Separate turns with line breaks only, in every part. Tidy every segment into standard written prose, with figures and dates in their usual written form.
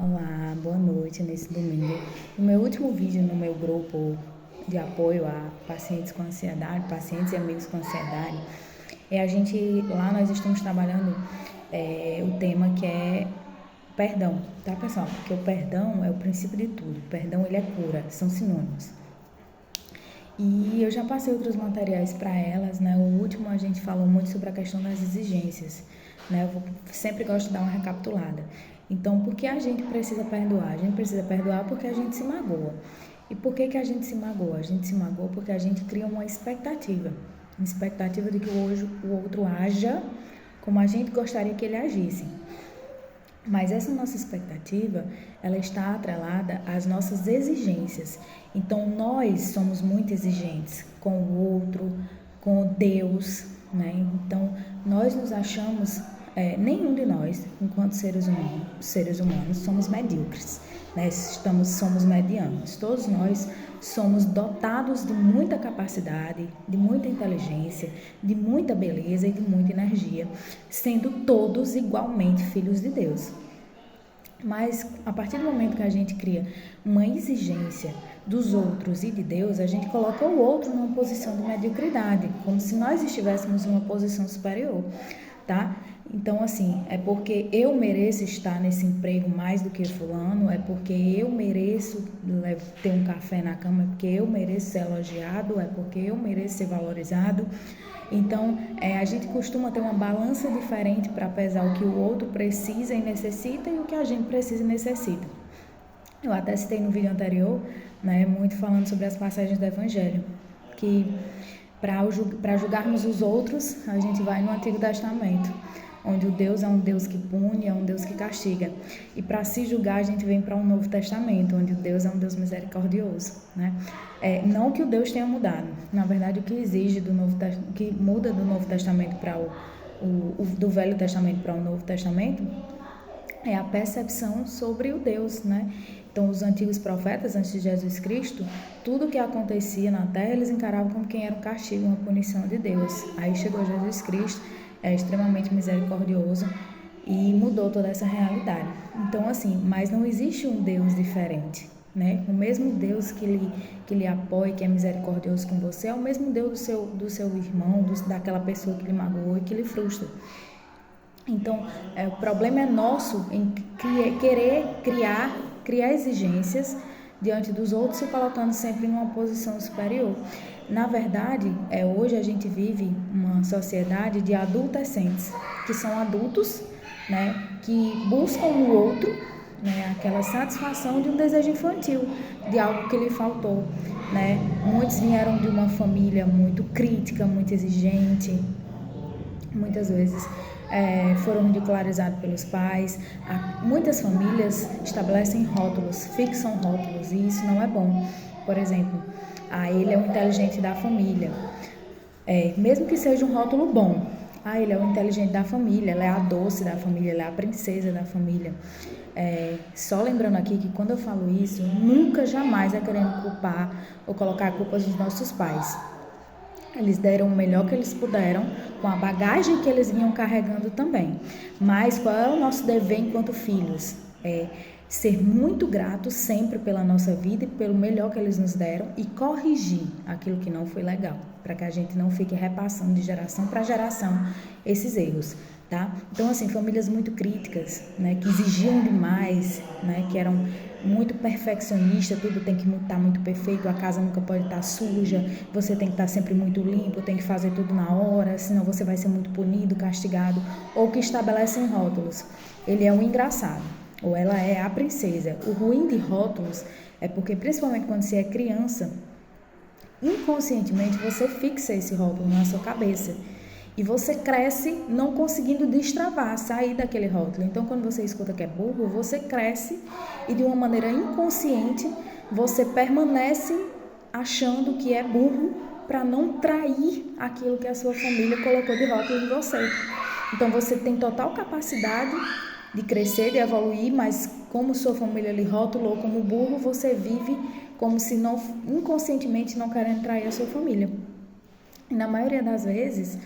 Olá, boa noite nesse domingo. No meu último vídeo no meu grupo de apoio a pacientes com ansiedade, pacientes e amigos com ansiedade, lá nós estamos trabalhando o tema que é perdão, tá pessoal? Porque o perdão é o princípio de tudo. O perdão, ele é cura, são sinônimos. E eu já passei outros materiais para elas, né? O último a gente falou muito sobre a questão das exigências, né? Sempre gosto de dar uma recapitulada. Então, por que a gente precisa perdoar? A gente precisa perdoar porque a gente se magoa. E por que a gente se magoa? A gente se magoa porque a gente cria uma expectativa de que o outro haja como a gente gostaria que ele agisse. Mas essa nossa expectativa, ela está atrelada às nossas exigências. Então, nós somos muito exigentes com o outro, com Deus, né? Então, nós nos achamos, nenhum de nós, enquanto seres humanos, somos medíocres, né? Somos medianos. Todos nós somos dotados de muita capacidade, de muita inteligência, de muita beleza e de muita energia, sendo todos igualmente filhos de Deus. Mas a partir do momento que a gente cria uma exigência dos outros e de Deus, a gente coloca o outro numa posição de mediocridade, como se nós estivéssemos em uma posição superior, tá? Então, assim, é porque eu mereço estar nesse emprego mais do que fulano, é porque eu mereço ter um café na cama, é porque eu mereço ser elogiado, é porque eu mereço ser valorizado. Então, a gente costuma ter uma balança diferente para pesar o que o outro precisa e necessita e o que a gente precisa e necessita. Eu até citei no vídeo anterior, né, muito falando sobre as passagens do Evangelho, que para julgarmos os outros, a gente vai no Antigo Testamento, onde o Deus é um Deus que pune, é um Deus que castiga. E para se julgar, a gente vem para um Novo Testamento, onde o Deus é um Deus misericordioso, né? Não que o Deus tenha mudado. Na verdade, o que exige que muda do Novo Testamento para do Velho Testamento para o Novo Testamento é a percepção sobre o Deus, né? Então, os antigos profetas, antes de Jesus Cristo, tudo que acontecia na terra, eles encaravam como quem era um castigo, uma punição de Deus. Aí chegou Jesus Cristo, é extremamente misericordioso e mudou toda essa realidade. Então, assim, mas não existe um Deus diferente, né? O mesmo Deus que lhe apoia, que é misericordioso com você, é o mesmo Deus do seu irmão, daquela pessoa que lhe magoou e que lhe frustra. Então, o problema é nosso em querer criar exigências diante dos outros, se colocando sempre em uma posição superior. Na verdade, hoje a gente vive uma sociedade de adultescentes, que são adultos, né, que buscam no outro, né, aquela satisfação de um desejo infantil, de algo que lhe faltou, né? Muitos vieram de uma família muito crítica, muito exigente, muitas vezes foram ridicularizados pelos pais. Muitas famílias estabelecem rótulos, fixam rótulos, e isso não é bom. Por exemplo, ele é o inteligente da família. Mesmo que seja um rótulo bom, ele é o inteligente da família, ela é a doce da família, ela é a princesa da família. Só lembrando aqui que quando eu falo isso, nunca, jamais é querendo culpar ou colocar a culpa nos nossos pais. Eles deram o melhor que eles puderam, com a bagagem que eles vinham carregando também. Mas qual é o nosso dever enquanto filhos? Ser muito gratos sempre pela nossa vida e pelo melhor que eles nos deram e corrigir aquilo que não foi legal, para que a gente não fique repassando de geração para geração esses erros, tá? Então, assim, famílias muito críticas, né, que exigiam demais, né, que eram muito perfeccionistas, tudo tem que estar muito perfeito, a casa nunca pode estar suja, você tem que estar sempre muito limpo, tem que fazer tudo na hora, senão você vai ser muito punido, castigado, ou que estabelecem rótulos. Ele é um engraçado, ou ela é a princesa. O ruim de rótulos é porque, principalmente quando você é criança, inconscientemente você fixa esse rótulo na sua cabeça. E você cresce não conseguindo destravar, sair daquele rótulo. Então, quando você escuta que é burro, você cresce e de uma maneira inconsciente, você permanece achando que é burro para não trair aquilo que a sua família colocou de rótulo em você. Então, você tem total capacidade de crescer, de evoluir, mas como sua família lhe rotulou como burro, você vive como se não, inconscientemente não querendo trair a sua família. E na maioria das vezes,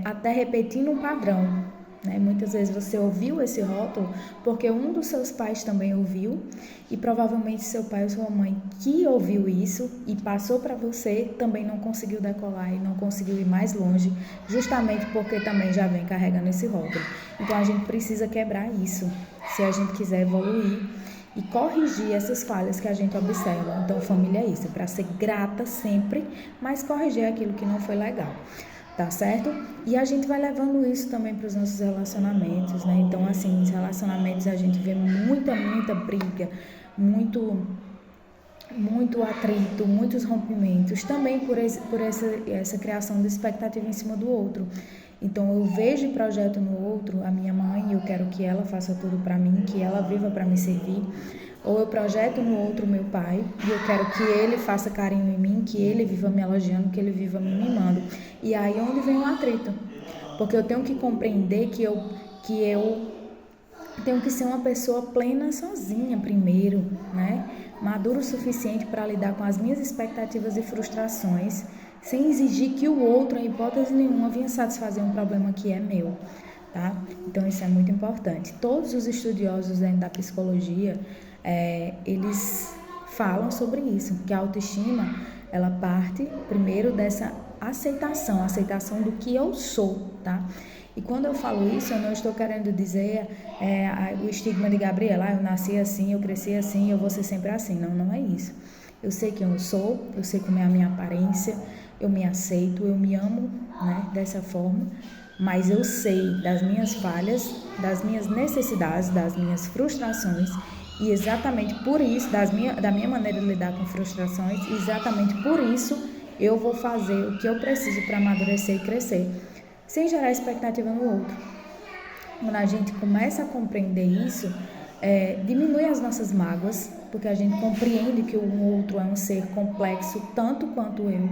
até repetindo um padrão, né? Muitas vezes você ouviu esse rótulo porque um dos seus pais também ouviu e provavelmente seu pai ou sua mãe que ouviu isso e passou para você também não conseguiu decolar e não conseguiu ir mais longe, justamente porque também já vem carregando esse rótulo. Então a gente precisa quebrar isso se a gente quiser evoluir e corrigir essas falhas que a gente observa. Então família é isso, para ser grata sempre, mas corrigir aquilo que não foi legal. Tá certo? E a gente vai levando isso também para os nossos relacionamentos, né? Então, assim, nos relacionamentos a gente vê muita briga, muito atrito, muitos rompimentos, também por essa criação de expectativa em cima do outro. Então, eu vejo e projeto no outro a minha mãe, eu quero que ela faça tudo para mim, que ela viva para me servir. Ou eu projeto no outro meu pai e eu quero que ele faça carinho em mim, que ele viva me elogiando, que ele viva me mimando. E aí é onde vem o atrito. Porque eu tenho que compreender que eu tenho que ser uma pessoa plena sozinha primeiro, né? Madura o suficiente para lidar com as minhas expectativas e frustrações, sem exigir que o outro, em hipótese nenhuma, venha satisfazer um problema que é meu, tá? Então isso é muito importante. Todos os estudiosos dentro da psicologia, eles falam sobre isso, que a autoestima, ela parte primeiro dessa aceitação do que eu sou, tá? E quando eu falo isso, eu não estou querendo dizer o estigma de Gabriela, eu nasci assim, eu cresci assim, eu vou ser sempre assim. Não, não é isso. Eu sei quem eu sou, eu sei como é a minha aparência, eu me aceito, eu me amo, né, dessa forma, mas eu sei das minhas falhas, das minhas necessidades, das minhas frustrações, e exatamente por isso, da minha maneira de lidar com frustrações, exatamente por isso eu vou fazer o que eu preciso para amadurecer e crescer, sem gerar expectativa no outro. Quando a gente começa a compreender isso, diminui as nossas mágoas, porque a gente compreende que o outro é um ser complexo tanto quanto eu,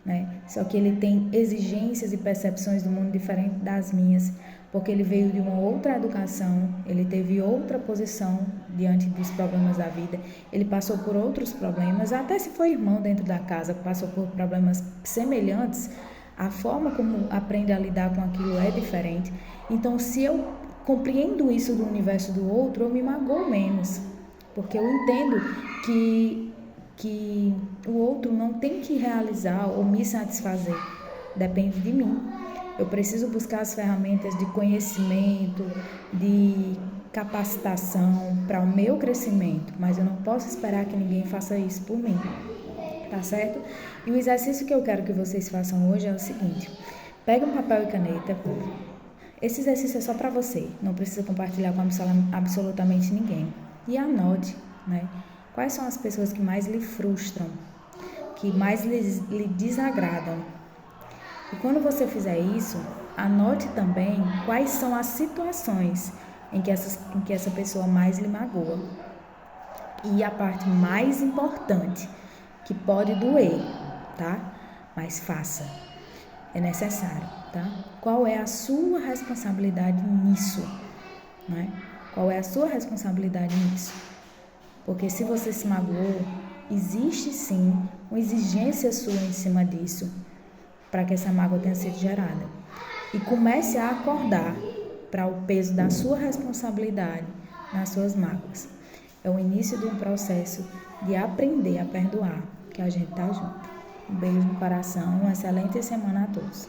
né? Só que ele tem exigências e percepções do mundo diferentes das minhas, porque ele veio de uma outra educação, ele teve outra posição diante dos problemas da vida, ele passou por outros problemas, até se foi irmão dentro da casa, passou por problemas semelhantes, a forma como aprende a lidar com aquilo é diferente. Então, se eu compreendo isso do universo do outro, eu me magoo menos, porque eu entendo que o outro não tem que realizar ou me satisfazer, depende de mim. Eu preciso buscar as ferramentas de conhecimento, de capacitação para o meu crescimento, mas eu não posso esperar que ninguém faça isso por mim, tá certo? E o exercício que eu quero que vocês façam hoje é o seguinte: pega um papel e caneta. Esse exercício é só para você, não precisa compartilhar com absolutamente ninguém. E anote, né? Quais são as pessoas que mais lhe frustram, que mais lhe desagradam. E quando você fizer isso, anote também quais são as situações em que essa pessoa mais lhe magoa. E a parte mais importante, que pode doer, tá? Mas faça. É necessário, tá? Qual é a sua responsabilidade nisso, né? Qual é a sua responsabilidade nisso? Porque se você se magoou, existe sim uma exigência sua em cima disso, para que essa mágoa tenha sido gerada. E comece a acordar para o peso da sua responsabilidade nas suas mágoas. É o início de um processo de aprender a perdoar, que a gente tá junto. Um beijo no coração, uma excelente semana a todos.